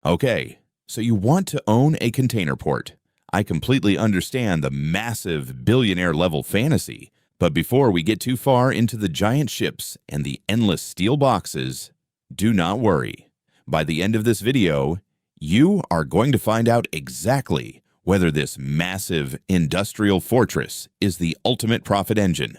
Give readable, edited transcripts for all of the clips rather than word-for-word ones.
Okay, so you want to own a container port. I completely understand the massive billionaire-level fantasy, but before we get too far into the giant ships and the endless steel boxes, do not worry. By the end of this video, you are going to find out exactly whether this massive industrial fortress is the ultimate profit engine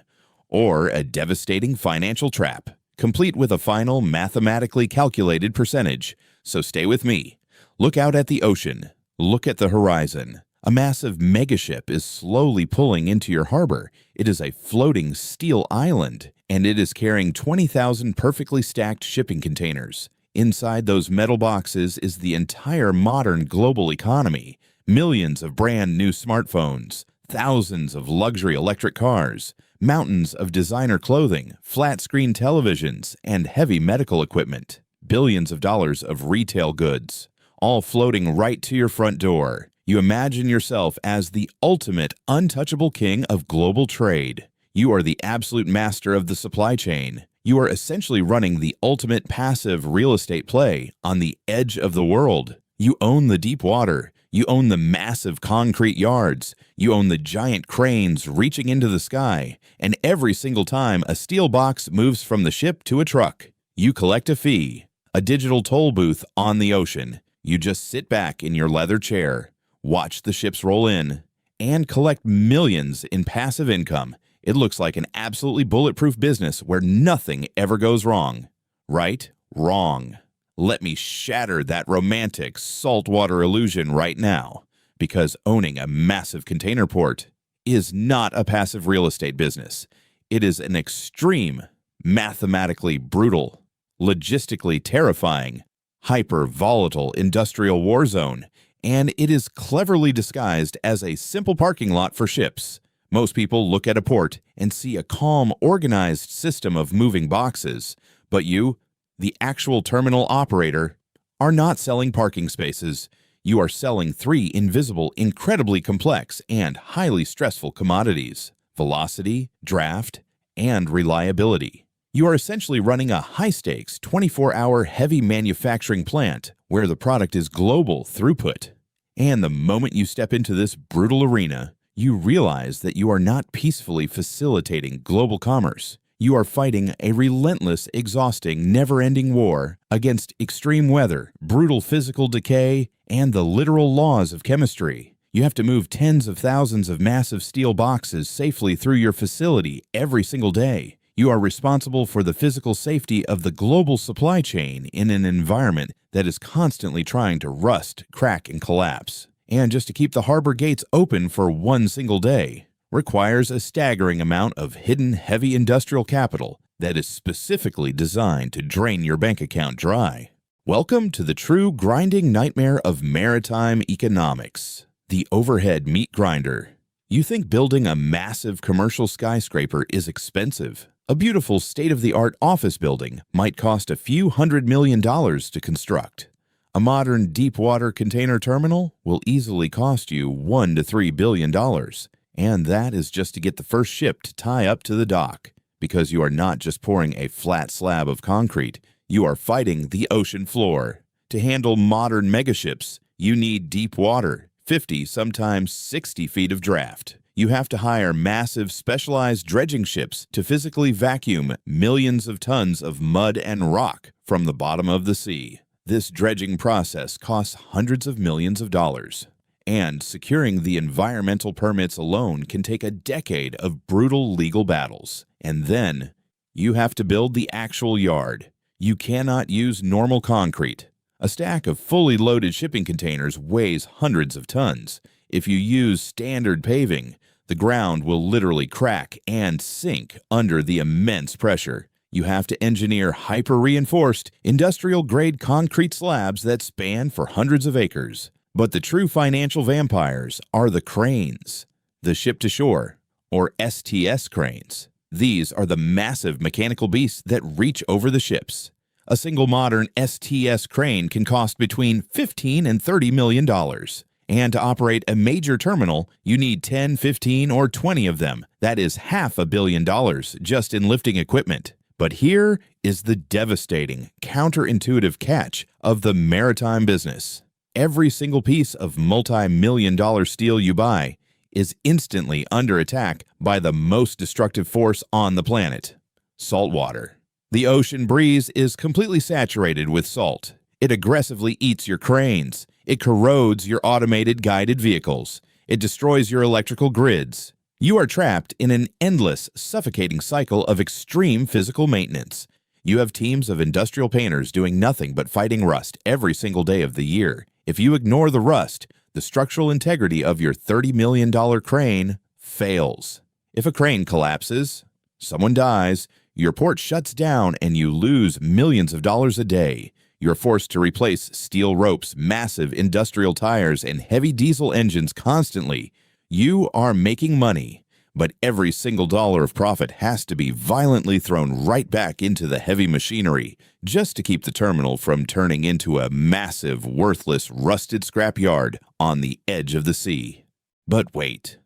or a devastating financial trap, complete with a final mathematically calculated percentage. So stay with me. Look out at the ocean. Look at the horizon. A massive megaship is slowly pulling into your harbor. It is a floating steel island, and it is carrying 20,000 perfectly stacked shipping containers. Inside those metal boxes is the entire modern global economy. Millions of brand new smartphones, thousands of luxury electric cars, mountains of designer clothing, flat-screen televisions, and heavy medical equipment. Billions of dollars of retail goods, all floating right to your front door. You imagine yourself as the ultimate untouchable king of global trade. You are the absolute master of the supply chain. You are essentially running the ultimate passive real estate play on the edge of the world. You own the deep water. You own the massive concrete yards. You own the giant cranes reaching into the sky. And every single time a steel box moves from the ship to a truck, you collect a fee. A digital toll booth on the ocean. You just sit back in your leather chair, watch the ships roll in, and collect millions in passive income. It looks like an absolutely bulletproof business where nothing ever goes wrong. Right? Wrong. Let me shatter that romantic saltwater illusion right now, because owning a massive container port is not a passive real estate business. It is an extreme, mathematically brutal, logistically terrifying, hyper-volatile industrial war zone, and it is cleverly disguised as a simple parking lot for ships. Most people look at a port and see a calm, organized system of moving boxes, but you, the actual terminal operator, are not selling parking spaces. You are selling three invisible, incredibly complex, and highly stressful commodities: velocity, draft, and reliability. You are essentially running a high-stakes, 24-hour heavy manufacturing plant where the product is global throughput. And the moment you step into this brutal arena, you realize that you are not peacefully facilitating global commerce. You are fighting a relentless, exhausting, never-ending war against extreme weather, brutal physical decay, and the literal laws of chemistry. You have to move tens of thousands of massive steel boxes safely through your facility every single day. You are responsible for the physical safety of the global supply chain in an environment that is constantly trying to rust, crack, and collapse. And just to keep the harbor gates open for one single day requires a staggering amount of hidden heavy industrial capital that is specifically designed to drain your bank account dry. Welcome to the true grinding nightmare of maritime economics, the overhead meat grinder. You think building a massive commercial skyscraper is expensive. A beautiful state-of-the-art office building might cost a few $100 million to construct. A modern deep-water container terminal will easily cost you $1 to $3 billion. And that is just to get the first ship to tie up to the dock, because you are not just pouring a flat slab of concrete, you are fighting the ocean floor. To handle modern megaships, you need deep water, 50, sometimes 60 feet of draft. You have to hire massive specialized dredging ships to physically vacuum millions of tons of mud and rock from the bottom of the sea. This dredging process costs hundreds of millions of dollars. And securing the environmental permits alone can take a decade of brutal legal battles. And then you have to build the actual yard. You cannot use normal concrete. A stack of fully loaded shipping containers weighs hundreds of tons. If you use standard paving, the ground will literally crack and sink under the immense pressure. You have to engineer hyper-reinforced, industrial-grade concrete slabs that span for hundreds of acres. But the true financial vampires are the cranes, the ship-to-shore, or STS cranes. These are the massive mechanical beasts that reach over the ships. A single modern STS crane can cost between $15 and $30 million. And to operate a major terminal, you need 10, 15, or 20 of them. That is $500 million just in lifting equipment. But here is the devastating, counterintuitive catch of the maritime business. Every single piece of multi-million-dollar steel you buy is instantly under attack by the most destructive force on the planet: salt water. The ocean breeze is completely saturated with salt. It aggressively eats your cranes. It corrodes your automated guided vehicles. It destroys your electrical grids. You are trapped in an endless, suffocating cycle of extreme physical maintenance. You have teams of industrial painters doing nothing but fighting rust every single day of the year. If you ignore the rust, the structural integrity of your $30 million crane fails. If a crane collapses, someone dies, your port shuts down, and you lose millions of dollars a day. You're forced to replace steel ropes, massive industrial tires, and heavy diesel engines constantly. You are making money, but every single dollar of profit has to be violently thrown right back into the heavy machinery just to keep the terminal from turning into a massive, worthless, rusted scrapyard on the edge of the sea. But wait,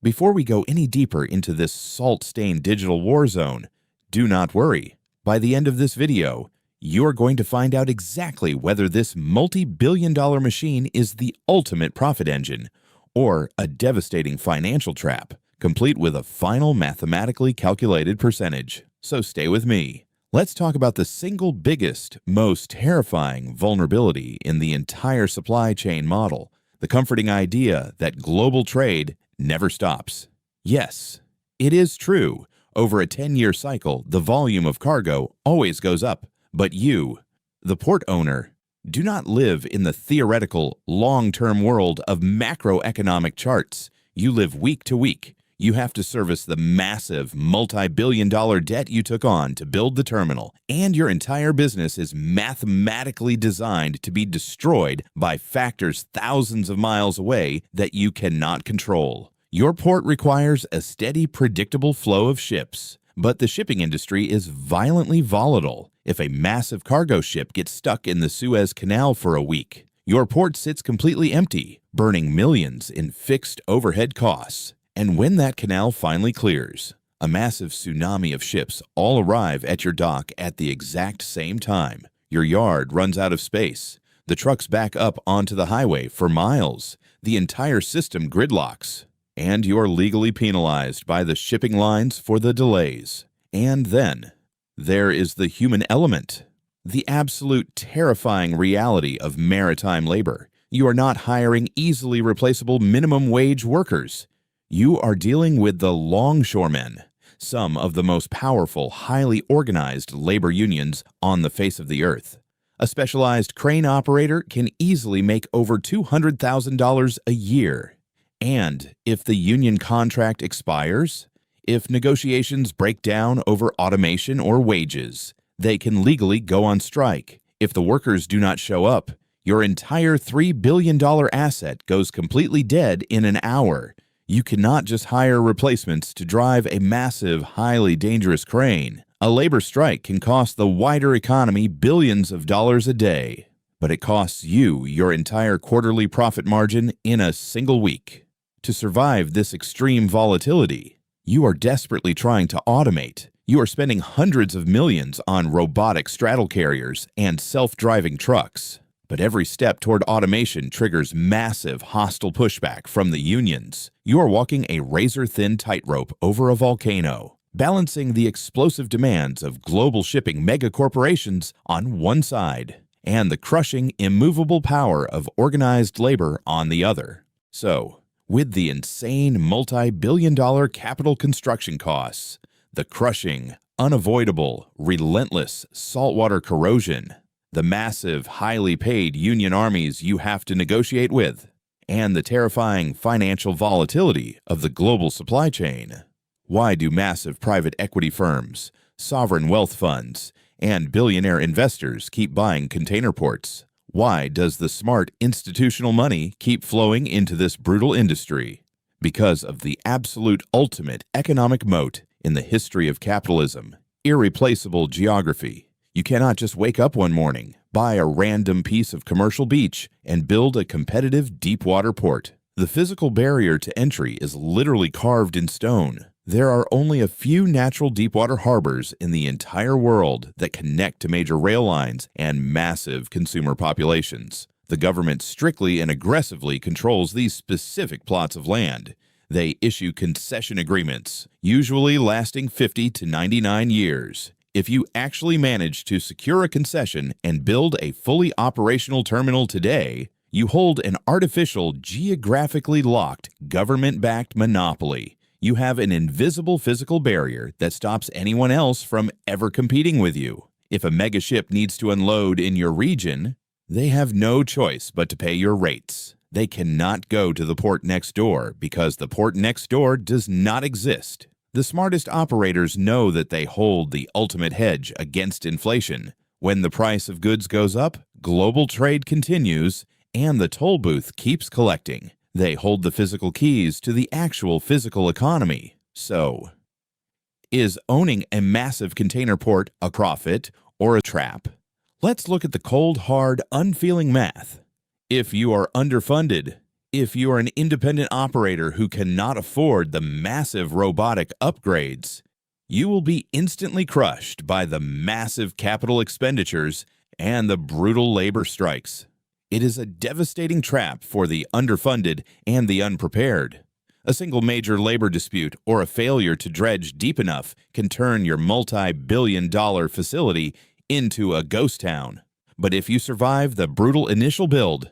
before we go any deeper into this salt-stained digital war zone, do not worry. By the end of this video, you're going to find out exactly whether this multi-billion-dollar machine is the ultimate profit engine or a devastating financial trap, complete with a final mathematically calculated percentage. So stay with me. Let's talk about the single biggest, most terrifying vulnerability in the entire supply chain model, the comforting idea that global trade never stops. Yes, it is true. Over a 10-year cycle, the volume of cargo always goes up. But you, the port owner, do not live in the theoretical, long-term world of macroeconomic charts. You live week to week. You have to service the massive, multi-billion-dollar debt you took on to build the terminal, and your entire business is mathematically designed to be destroyed by factors thousands of miles away that you cannot control. Your port requires a steady, predictable flow of ships, but the shipping industry is violently volatile. If a massive cargo ship gets stuck in the Suez Canal for a week, your port sits completely empty, burning millions in fixed overhead costs. And when that canal finally clears, a massive tsunami of ships all arrive at your dock at the exact same time. Your yard runs out of space. The trucks back up onto the highway for miles. The entire system gridlocks. And you're legally penalized by the shipping lines for the delays. And then there is the human element, the absolute terrifying reality of maritime labor. You are not hiring easily replaceable minimum wage workers. You are dealing with the longshoremen, some of the most powerful, highly organized labor unions on the face of the earth. A specialized crane operator can easily make over $200,000 a year. And if the union contract expires, if negotiations break down over automation or wages, they can legally go on strike. If the workers do not show up, your entire $3 billion asset goes completely dead in an hour. You cannot just hire replacements to drive a massive, highly dangerous crane. A labor strike can cost the wider economy billions of dollars a day, but it costs you your entire quarterly profit margin in a single week. To survive this extreme volatility, you are desperately trying to automate. You are spending hundreds of millions on robotic straddle carriers and self-driving trucks. But every step toward automation triggers massive hostile pushback from the unions. You are walking a razor-thin tightrope over a volcano, balancing the explosive demands of global shipping megacorporations on one side and the crushing, immovable power of organized labor on the other. So, with the insane multi-billion-dollar capital construction costs, the crushing, unavoidable, relentless saltwater corrosion, the massive, highly paid union armies you have to negotiate with, and the terrifying financial volatility of the global supply chain, why do massive private equity firms, sovereign wealth funds, and billionaire investors keep buying container ports? Why does the smart institutional money keep flowing into this brutal industry? Because of the absolute ultimate economic moat in the history of capitalism: irreplaceable geography. You cannot just wake up one morning, buy a random piece of commercial beach, and build a competitive deep water port. The physical barrier to entry is literally carved in stone. There are only a few natural deepwater harbors in the entire world that connect to major rail lines and massive consumer populations. The government strictly and aggressively controls these specific plots of land. They issue concession agreements, usually lasting 50 to 99 years. If you actually manage to secure a concession and build a fully operational terminal today, you hold an artificial, geographically locked, government-backed monopoly. You have an invisible physical barrier that stops anyone else from ever competing with you. If a megaship needs to unload in your region, they have no choice but to pay your rates. They cannot go to the port next door because the port next door does not exist. The smartest operators know that they hold the ultimate hedge against inflation. When the price of goods goes up, global trade continues, and the toll booth keeps collecting. They hold the physical keys to the actual physical economy. So, is owning a massive container port a profit or a trap? Let's look at the cold, hard, unfeeling math. If you are underfunded, if you are an independent operator who cannot afford the massive robotic upgrades, you will be instantly crushed by the massive capital expenditures and the brutal labor strikes. It is a devastating trap for the underfunded and the unprepared. A single major labor dispute or a failure to dredge deep enough can turn your multi-billion-dollar facility into a ghost town. But if you survive the brutal initial build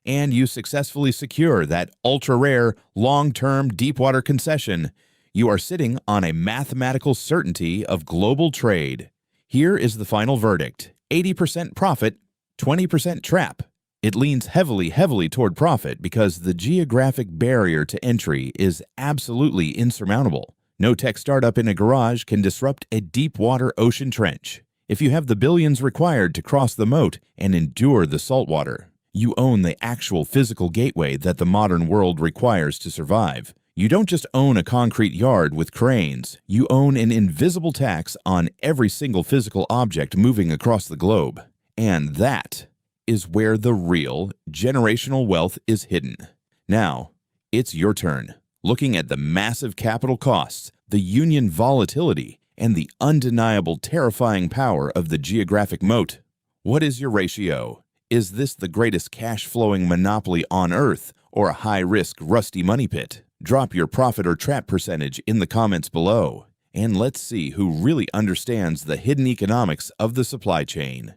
and you successfully secure that ultra-rare, long-term deepwater concession, you are sitting on a mathematical certainty of global trade. Here is the final verdict: 80% profit, 20% trap. It leans heavily toward profit because the geographic barrier to entry is absolutely insurmountable. No tech startup in a garage can disrupt a deep-water ocean trench. If you have the billions required to cross the moat and endure the saltwater, you own the actual physical gateway that the modern world requires to survive. You don't just own a concrete yard with cranes. You own an invisible tax on every single physical object moving across the globe. And that is where the real generational wealth is hidden. Now, it's your turn. Looking at the massive capital costs, the union volatility, and the undeniable terrifying power of the geographic moat. What is your ratio? Is this the greatest cash-flowing monopoly on Earth or a high-risk, rusty money pit? Drop your profit or trap percentage in the comments below, and let's see who really understands the hidden economics of the supply chain.